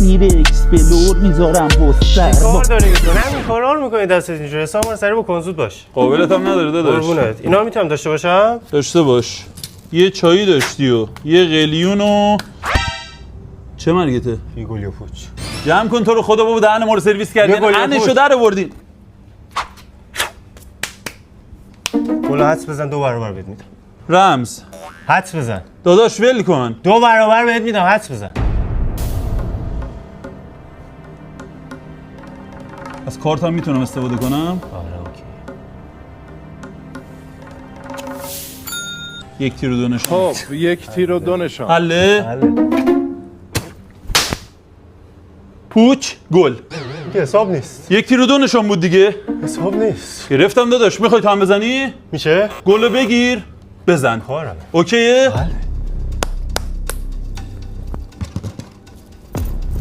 میره اکسپلور میذارم بستر کار داری میکنه همین کارا رو میکنی دستت اینجوری حساب کن سری با کنزود باش قابلت هم نداره داداش قربونت اینا میتونم داشته باشم داشته باش یه چایی داشتی و یه قلیون و چه مرگته؟ یه گل یا پوچ جمع کن تو رو خدا بابا دهن ما رو سرویس کردی یه گل یا انشو پوچ. در آوردین گل حدس بزن 2 برابر بهت میدم رمز حدس بزن داداش ول کن 2 برابر بهت میدم حدس بزن از کارت هم میتونم استفاده کنم آره اوکی 1 تیر و 2 نشان خب 1 تیر و 2 نشان حله بله پوچ گل که حساب نیست 1 تیر و 2 نشان بود دیگه حساب نیست گرفتم داداش میخوای تو هم بزنی میشه گلو بگیر بزن کارم اوکیه بله